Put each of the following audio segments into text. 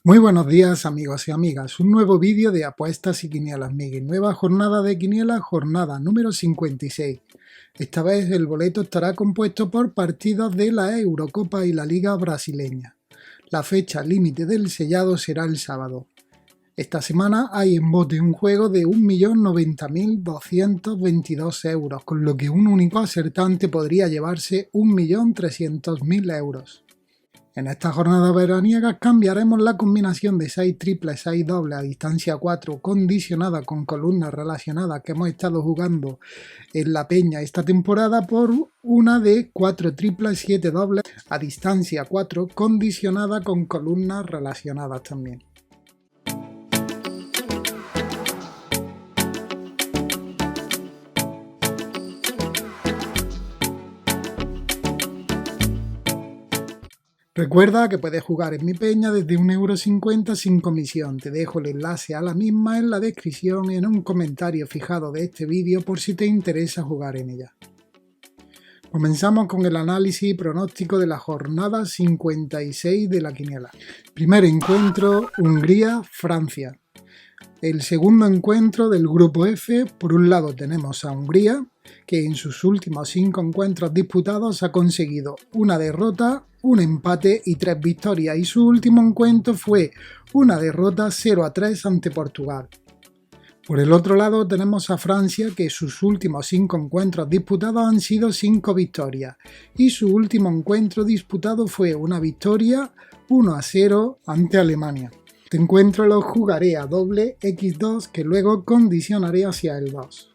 Muy buenos días amigos y amigas, un nuevo vídeo de apuestas y quinielas Miguel, nueva jornada de quinielas, jornada número 56. Esta vez el boleto estará compuesto por partidos de la Eurocopa y la Liga Brasileña. La fecha límite del sellado será el sábado. Esta semana hay en bote un juego de 1.090.222 euros, con lo que un único acertante podría llevarse 1.300.000 euros. En esta jornada veraniega cambiaremos la combinación de 6 triples, 6 dobles a distancia 4 condicionada con columnas relacionadas que hemos estado jugando en la Peña esta temporada por una de 4 triples, 7 dobles a distancia 4 condicionada con columnas relacionadas también. Recuerda que puedes jugar en mi peña desde 1,50 € sin comisión. Te dejo el enlace a la misma en la descripción y en un comentario fijado de este vídeo por si te interesa jugar en ella. Comenzamos con el análisis y pronóstico de la jornada 56 de la quiniela. Primer encuentro, Hungría-Francia. El segundo encuentro del grupo F, por un lado tenemos a Hungría, que en sus últimos 5 encuentros disputados ha conseguido una derrota, un empate y 3 victorias, y su último encuentro fue una derrota 0-3 ante Portugal. Por el otro lado tenemos a Francia, que sus últimos 5 encuentros disputados han sido 5 victorias, y su último encuentro disputado fue una victoria 1-0 ante Alemania. Este encuentro lo jugaré a doble x2 que luego condicionaré hacia el 2.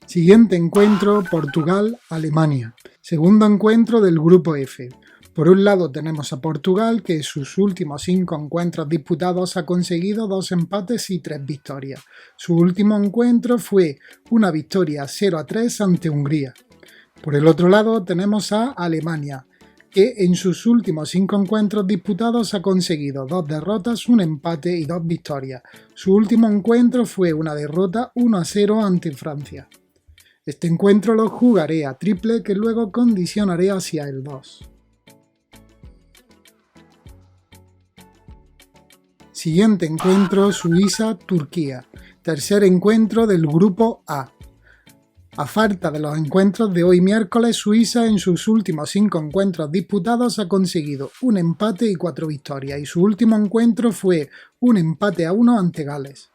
Siguiente encuentro, Portugal-Alemania. Segundo encuentro del grupo F. Por un lado tenemos a Portugal, que en sus últimos 5 encuentros disputados ha conseguido 2 empates y 3 victorias. Su último encuentro fue una victoria 0-3 ante Hungría. Por el otro lado tenemos a Alemania, que en sus últimos 5 encuentros disputados ha conseguido 2 derrotas, un empate y 2 victorias. Su último encuentro fue una derrota 1-0 ante Francia. Este encuentro lo jugaré a triple que luego condicionaré hacia el 2. Siguiente encuentro, Suiza-Turquía. Tercer encuentro del grupo A. A falta de los encuentros de hoy miércoles, Suiza en sus últimos 5 encuentros disputados ha conseguido un empate y 4 victorias, y su último encuentro fue un empate a 1 ante Gales.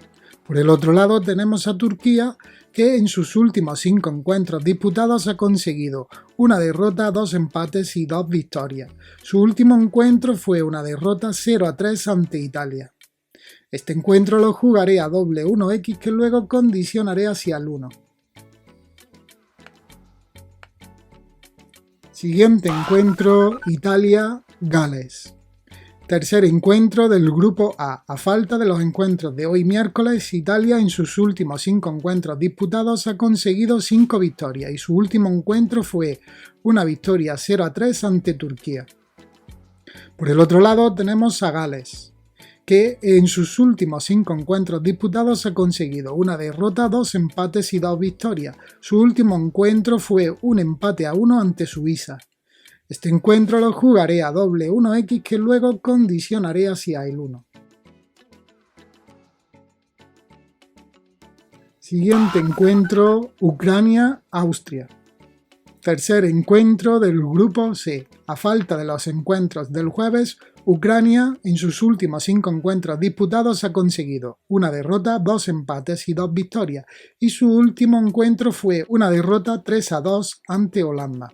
Por el otro lado tenemos a Turquía, que en sus últimos 5 encuentros disputados ha conseguido una derrota, 2 empates y 2 victorias. Su último encuentro fue una derrota 0-3 ante Italia. Este encuentro lo jugaré a doble 1x que luego condicionaré hacia el 1. Siguiente encuentro, Italia-Gales. Tercer encuentro del grupo A. A falta de los encuentros de hoy miércoles, Italia en sus últimos 5 encuentros disputados ha conseguido 5 victorias y su último encuentro fue una victoria 0-3 ante Turquía. Por el otro lado tenemos a Gales, que en sus últimos 5 encuentros disputados ha conseguido una derrota, 2 empates y 2 victorias. Su último encuentro fue un empate a 1 ante Suiza. Este encuentro lo jugaré a doble 1x que luego condicionaré hacia el 1. Siguiente encuentro, Ucrania-Austria. Tercer encuentro del grupo C. A falta de los encuentros del jueves, Ucrania en sus últimos 5 encuentros disputados ha conseguido una derrota, 2 empates y 2 victorias, y su último encuentro fue una derrota 3-2 ante Holanda.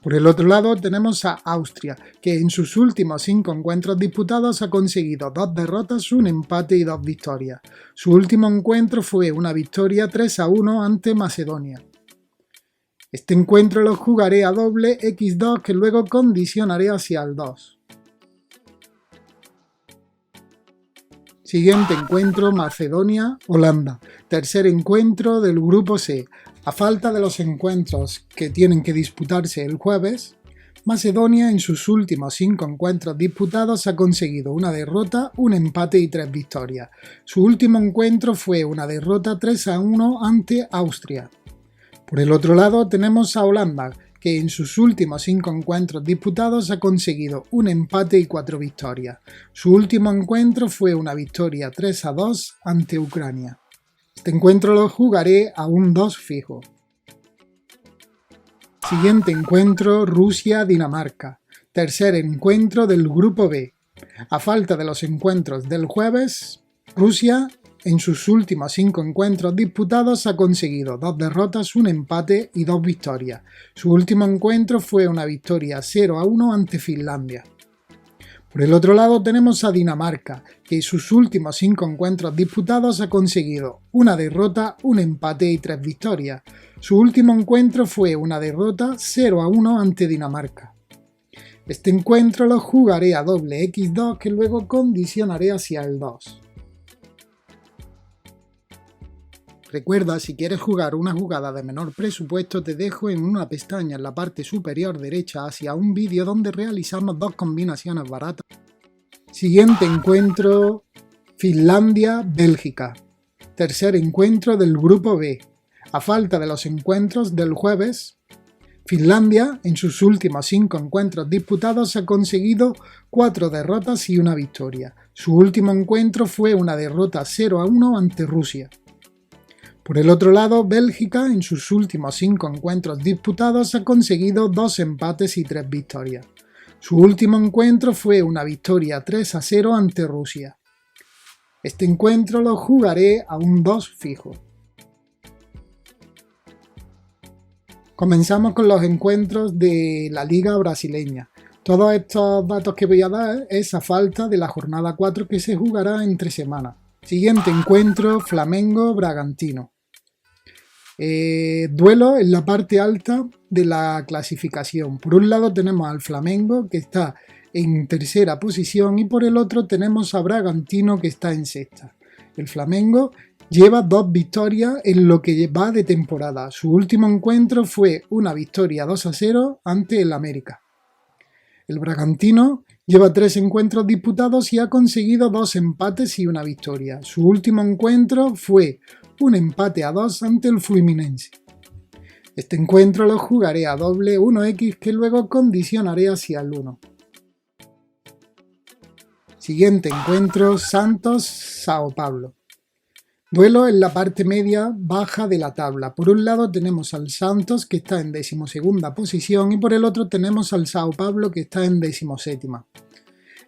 Por el otro lado tenemos a Austria, que en sus últimos 5 encuentros disputados ha conseguido 2 derrotas, un empate y 2 victorias. Su último encuentro fue una victoria 3-1 ante Macedonia. Este encuentro lo jugaré a doble x2 que luego condicionaré hacia el 2. Siguiente encuentro, Macedonia-Holanda. Tercer encuentro del grupo C. A falta de los encuentros que tienen que disputarse el jueves, Macedonia en sus últimos 5 encuentros disputados ha conseguido una derrota, un empate y 3 victorias. Su último encuentro fue una derrota 3-1 ante Austria. Por el otro lado tenemos a Holanda, que en sus últimos 5 encuentros disputados ha conseguido un empate y 4 victorias. Su último encuentro fue una victoria 3-2 ante Ucrania. Este encuentro lo jugaré a un 2 fijo. Siguiente encuentro, Rusia-Dinamarca. Tercer encuentro del grupo B. A falta de los encuentros del jueves, Rusia en sus últimos 5 encuentros disputados ha conseguido 2 derrotas, un empate y 2 victorias. Su último encuentro fue una victoria 0-1 ante Finlandia. Por el otro lado tenemos a Dinamarca, que en sus últimos 5 encuentros disputados ha conseguido una derrota, un empate y 3 victorias. Su último encuentro fue una derrota 0-1 ante Dinamarca. Este encuentro lo jugaré a doble x2 que luego condicionaré hacia el 2. Recuerda, si quieres jugar una jugada de menor presupuesto, te dejo en una pestaña en la parte superior derecha hacia un vídeo donde realizamos 2 combinaciones baratas. Siguiente encuentro, Finlandia-Bélgica. Tercer encuentro del grupo B. A falta de los encuentros del jueves, Finlandia en sus últimos 5 encuentros disputados ha conseguido 4 derrotas y una victoria. Su último encuentro fue una derrota 0-1 ante Rusia. Por el otro lado, Bélgica en sus últimos 5 encuentros disputados ha conseguido 2 empates y 3 victorias. Su último encuentro fue una victoria 3-0 ante Rusia. Este encuentro lo jugaré a un 2 fijo. Comenzamos con los encuentros de la Liga Brasileña. Todos estos datos que voy a dar es a falta de la jornada 4 que se jugará entre semanas. Siguiente encuentro, Flamengo-Bragantino. Duelo en la parte alta de la clasificación. Por un lado tenemos al Flamengo, que está en tercera posición, y por el otro tenemos a Bragantino, que está en sexta. El Flamengo lleva 2 victorias en lo que va de temporada. Su último encuentro fue una victoria 2-0 ante el América. El Bragantino lleva 3 encuentros disputados y ha conseguido 2 empates y una victoria. Su último encuentro fue un empate a 2 ante el Fluminense. Este encuentro lo jugaré a doble 1x que luego condicionaré hacia el 1. Siguiente encuentro, Santos-Sao Paulo. Duelo en la parte media baja de la tabla. Por un lado tenemos al Santos, que está en 12ª posición, y por el otro tenemos al Sao Paulo, que está en 17ª.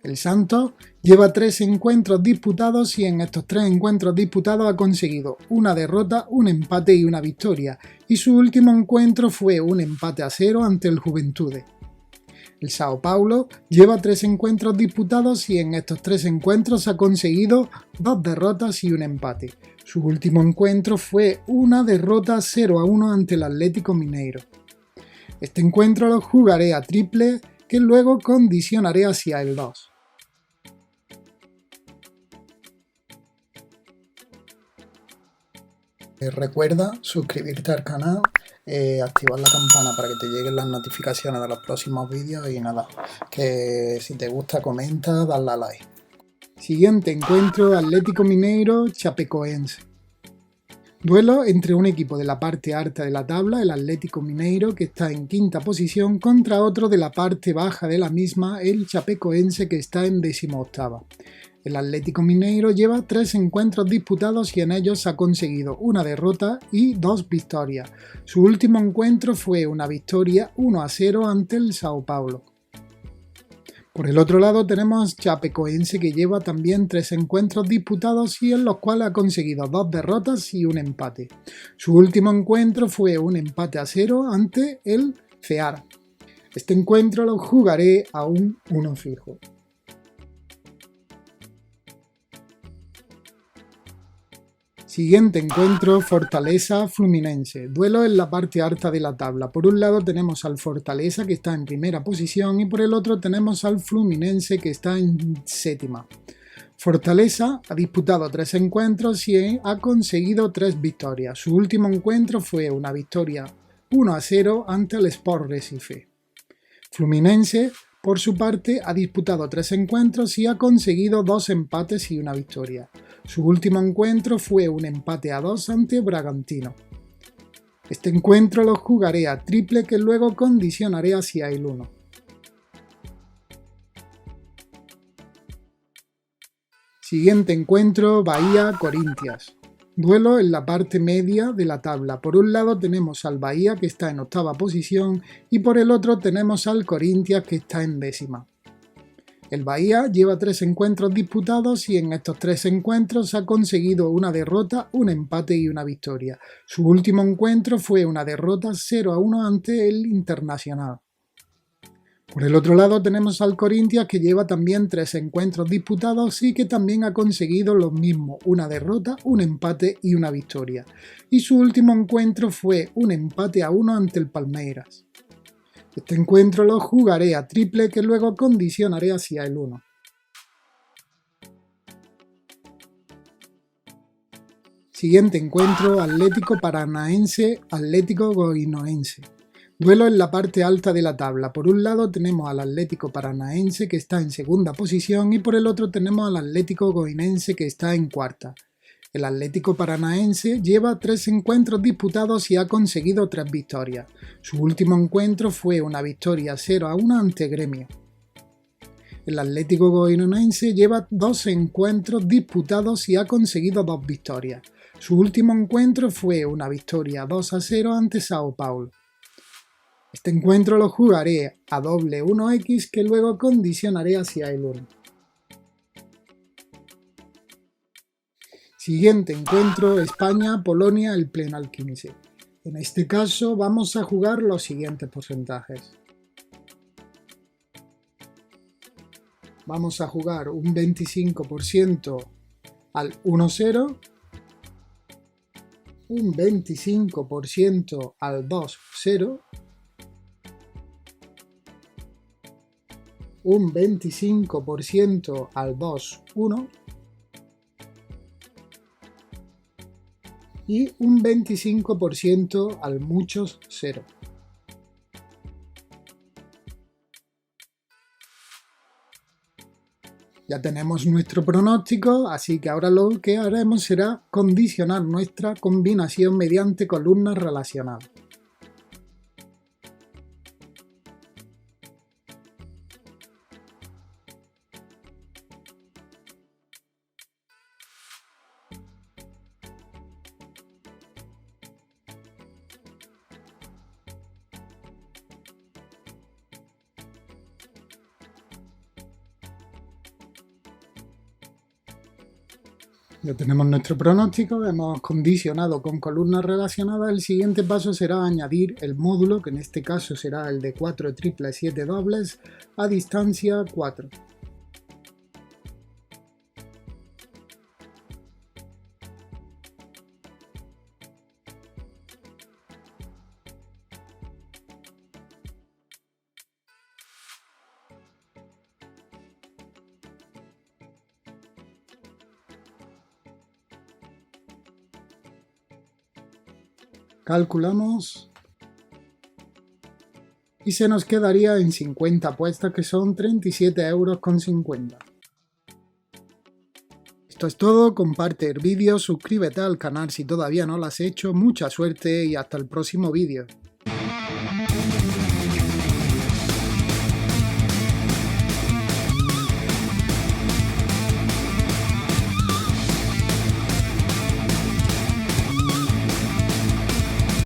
El Santos lleva 3 encuentros disputados y en estos 3 encuentros disputados ha conseguido una derrota, un empate y una victoria, y su último encuentro fue un empate a 0 ante el Juventude. El Sao Paulo lleva 3 encuentros disputados y en estos 3 encuentros ha conseguido 2 derrotas y un empate. Su último encuentro fue una derrota 0-1 ante el Atlético Mineiro. Este encuentro lo jugaré a triple que luego condicionaré hacia el 2. Recuerda suscribirte al canal, activar la campana para que te lleguen las notificaciones de los próximos vídeos y nada, que si te gusta comenta, dale a like. Siguiente encuentro, Atlético Mineiro-Chapecoense. Duelo entre un equipo de la parte alta de la tabla, el Atlético Mineiro, que está en 5ª posición, contra otro de la parte baja de la misma, el Chapecoense, que está en 18ª. El Atlético Mineiro lleva 3 encuentros disputados y en ellos ha conseguido una derrota y 2 victorias. Su último encuentro fue una victoria 1-0 ante el Sao Paulo. Por el otro lado tenemos Chapecoense, que lleva también 3 encuentros disputados y en los cuales ha conseguido 2 derrotas y un empate. Su último encuentro fue un empate a 0 ante el Ceará. Este encuentro lo jugaré a un 1 fijo. Siguiente encuentro, Fortaleza-Fluminense. Duelo en la parte alta de la tabla. Por un lado tenemos al Fortaleza, que está en primera posición, y por el otro tenemos al Fluminense, que está en 7ª. Fortaleza ha disputado 3 encuentros y ha conseguido 3 victorias. Su último encuentro fue una victoria 1-0 ante el Sport Recife. Fluminense, por su parte, ha disputado 3 encuentros y ha conseguido 2 empates y una victoria. Su último encuentro fue un empate a 2 ante Bragantino. Este encuentro lo jugaré a triple que luego condicionaré hacia el 1. Siguiente encuentro, Bahía-Corinthians. Duelo en la parte media de la tabla. Por un lado tenemos al Bahía que está en octava posición y por el otro tenemos al Corinthians que está en décima. El Bahía lleva 3 encuentros disputados y en estos 3 encuentros ha conseguido una derrota, un empate y una victoria. Su último encuentro fue una derrota 0-1 ante el Internacional. Por el otro lado tenemos al Corinthians que lleva también 3 encuentros disputados y que también ha conseguido lo mismo, una derrota, un empate y una victoria. Y su último encuentro fue un empate a 1 ante el Palmeiras. Este encuentro lo jugaré a triple que luego condicionaré hacia el 1. Siguiente encuentro, Atlético Paranaense-Atlético Goianoense. Duelo en la parte alta de la tabla. Por un lado tenemos al Atlético Paranaense que está en segunda posición y por el otro tenemos al Atlético Goianense que está en cuarta. El Atlético Paranaense lleva 3 encuentros disputados y ha conseguido 3 victorias. Su último encuentro fue una victoria 0-1 ante Gremio. El Atlético Goianiense lleva 2 encuentros disputados y ha conseguido 2 victorias. Su último encuentro fue una victoria 2-0 ante Sao Paulo. Este encuentro lo jugaré a doble 1x que luego condicionaré hacia el 1. Siguiente encuentro, España-Polonia, el Penal 15. En este caso vamos a jugar los siguientes porcentajes. Vamos a jugar un 25% al 1-0, un 25% al 2-0, un 25% al 2-1 y un 25% al muchos 0. Ya tenemos nuestro pronóstico, así que ahora lo que haremos será condicionar nuestra combinación mediante columnas relacionadas. Ya tenemos nuestro pronóstico, hemos condicionado con columnas relacionadas. El siguiente paso será añadir el módulo, que en este caso será el de 4 triples 7 dobles, a distancia 4. Calculamos y se nos quedaría en 50 apuestas, que son 37,50 €. Esto es todo, comparte el vídeo, suscríbete al canal si todavía no lo has hecho, mucha suerte y hasta el próximo vídeo.